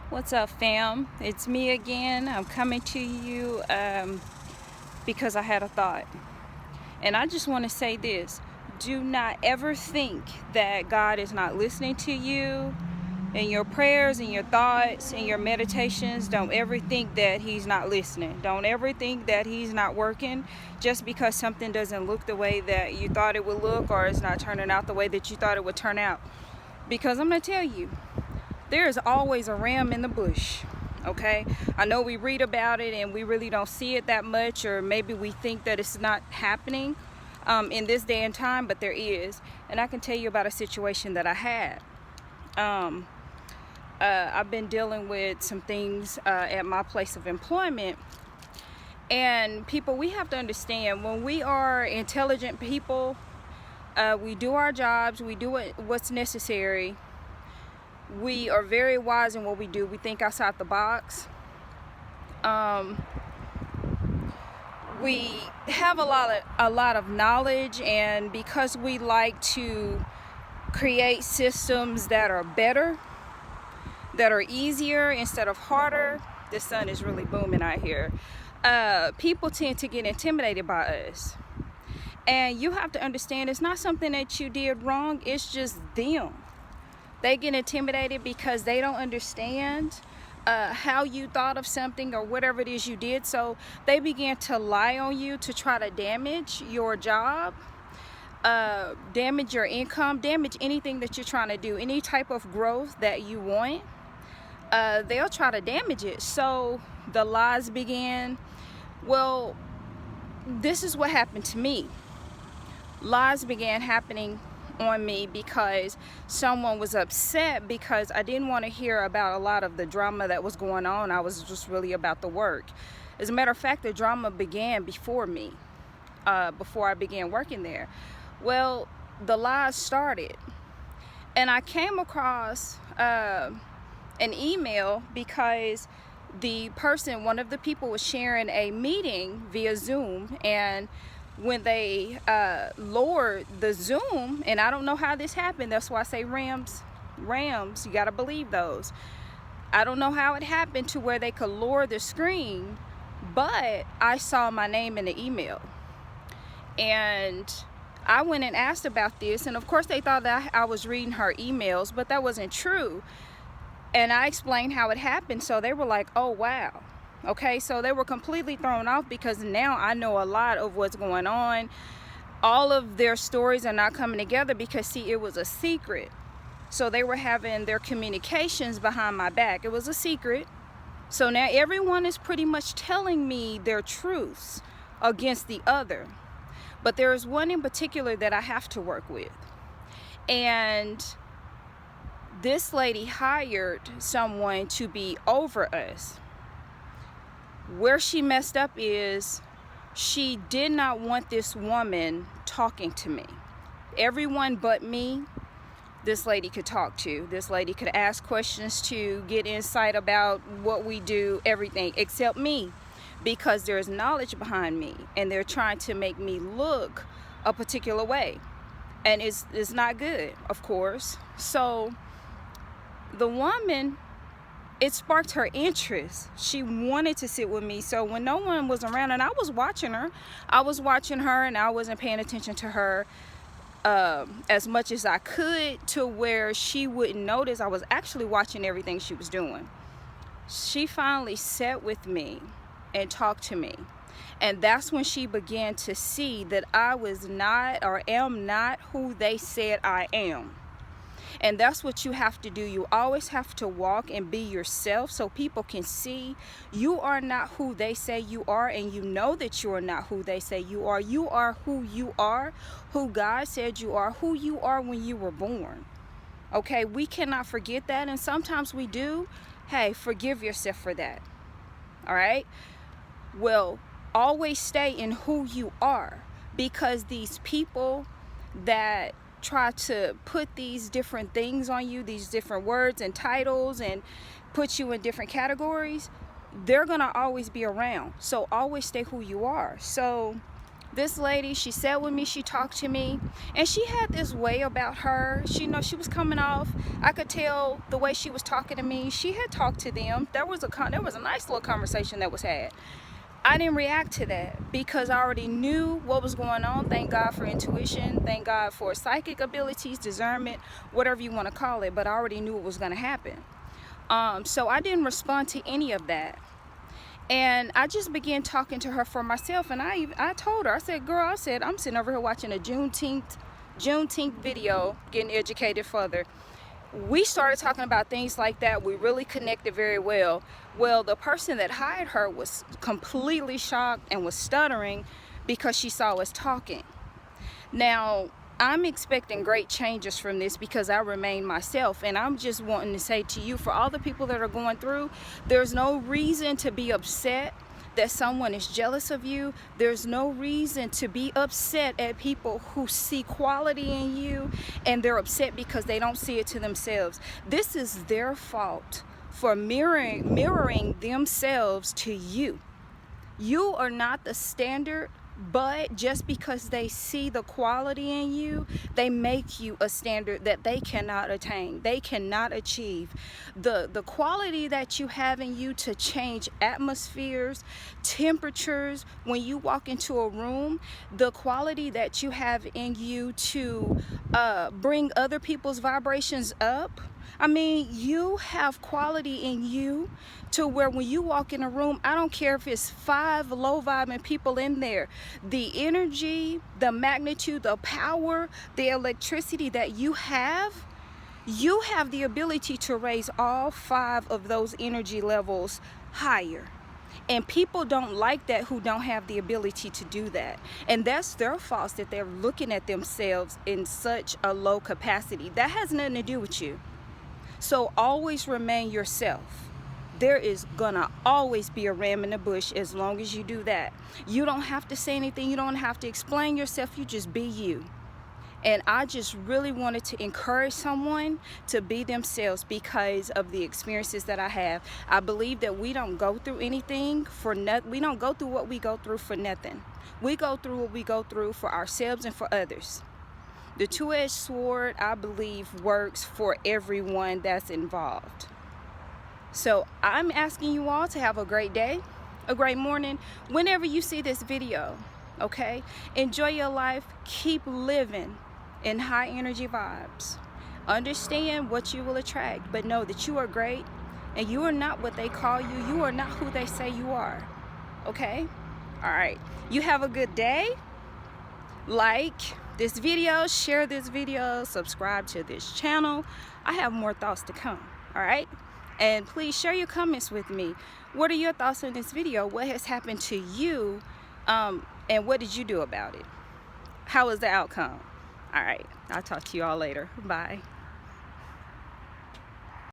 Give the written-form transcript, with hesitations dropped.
What's up, fam? It's me again. I'm coming to you because I had a thought. And I just want to say this. Do not ever think that God is not listening to you in your prayers and your thoughts and your meditations. Don't ever think that He's not listening. Don't ever think that He's not working just because something doesn't look the way that you thought it would look, or it's not turning out the way that you thought it would turn out. Because I'm going to tell you, there is always a ram in the bush. Okay, I know we read about it and we really don't see it that much, or maybe we think that it's not happening in this day and time, but there is. And I can tell you about a situation that I had. I've been dealing with some things at my place of employment, and people, we have to understand, when we are intelligent people, we do our jobs, we do what's necessary. We are very wise in what we do. We think outside the box. We have a lot of knowledge, and because we like to create systems that are better, that are easier instead of harder. The sun is really booming out here. People tend to get intimidated by us. And you have to understand, it's not something that you did wrong, it's just them. They get intimidated because they don't understand how you thought of something or whatever it is you did. So they begin to lie on you to try to damage your job, damage your income, damage anything that you're trying to do, any type of growth that you want. They'll try to damage it. So the lies began. Well, this is what happened to me. Lies began happening on me because someone was upset because I didn't want to hear about a lot of the drama that was going on. I was just really about the work. As a matter of fact, the drama began before me, before I began working there. Well, the lies started, and I came across an email because the person, one of the people, was sharing a meeting via Zoom, and when they lowered the Zoom, and I don't know how this happened, that's why I say rams, you gotta believe those. I don't know how it happened to where they could lower the screen, but I saw my name in the email. And I went and asked about this, and of course they thought that I was reading her emails, but that wasn't true. And I explained how it happened, so they were like, oh wow. Okay, so they were completely thrown off because now I know a lot of what's going on. All of their stories are not coming together because, see, it was a secret. So they were having their communications behind my back. It was a secret. So now everyone is pretty much telling me their truths against the other. But there is one in particular that I have to work with. And this lady hired someone to be over us. Where she messed up is she did not want this woman talking to me. Everyone but me, this lady could talk to. This lady could ask questions to, get insight about what we do, everything, except me, because there's knowledge behind me, and they're trying to make me look a particular way. And it's not good, of course. So the woman, it sparked her interest. She wanted to sit with me. So when no one was around, and I was watching her and I wasn't paying attention to her as much as I could, to where she wouldn't notice I was actually watching everything she was doing. She finally sat with me and talked to me. And that's when she began to see that I was not, or am not, who they said I am. And that's what you have to do. You always have to walk and be yourself so people can see you are not who they say you are, and you know that you are not who they say you are. You are who God said you are, who you are when you were born. Okay, we cannot forget that, and sometimes we do. Hey, forgive yourself for that. All right? Well, always stay in who you are, because these people that try to put these different things on you, these different words and titles, and put you in different categories, they're gonna always be around. So always stay who you are. So This lady, she sat with me, she talked to me, and she had this way about her. She was coming off. I could tell the way she was talking to me. She had talked to them. There was a nice little conversation that was had. I didn't react to that because I already knew what was going on. Thank God for intuition. Thank God for psychic abilities, discernment, whatever you want to call it. But I already knew what was going to happen. So I didn't respond to any of that. And I just began talking to her for myself. And I told her, I said, girl, I'm sitting over here watching a Juneteenth video, getting educated further. We started talking about things like that. We really connected very well. Well, the person that hired her was completely shocked and was stuttering because she saw us talking. Now, I'm expecting great changes from this because I remain myself, and I'm just wanting to say to you, for all the people that are going through, there's no reason to be upset that someone is jealous of you. There's no reason to be upset at people who see quality in you and they're upset because they don't see it to themselves. This is their fault for mirroring themselves to you. You are not the standard, but just because they see the quality in you, they make you a standard that they cannot attain, they cannot achieve. The quality that you have in you to change atmospheres, temperatures, when you walk into a room, the quality that you have in you to bring other people's vibrations up. I mean, you have quality in you to where when you walk in a room, I don't care if it's 5 low vibing people in there, the energy, the magnitude, the power, the electricity that you have the ability to raise all 5 of those energy levels higher. And people don't like that who don't have the ability to do that. And that's their fault, that they're looking at themselves in such a low capacity. That has nothing to do with you. So always remain yourself. There is gonna always be a ram in the bush as long as you do that. You don't have to say anything. You don't have to explain yourself. You just be you. And I just really wanted to encourage someone to be themselves because of the experiences that I have. I believe that we don't go through anything for nothing. We don't go through what we go through for nothing. We go through what we go through for ourselves and for others. The two-edged sword, I believe, works for everyone that's involved. So I'm asking you all to have a great day, a great morning, whenever you see this video, okay? Enjoy your life. Keep living in high energy vibes. Understand what you will attract, but know that you are great and you are not what they call you. You are not who they say you are, okay? All right. You have a good day. Like this video, share this video, subscribe to this channel. I have more thoughts to come, all right? And please share your comments with me. What are your thoughts on this video? What has happened to you? And what did you do about it? How was the outcome? All right, I'll talk to you all later. Bye.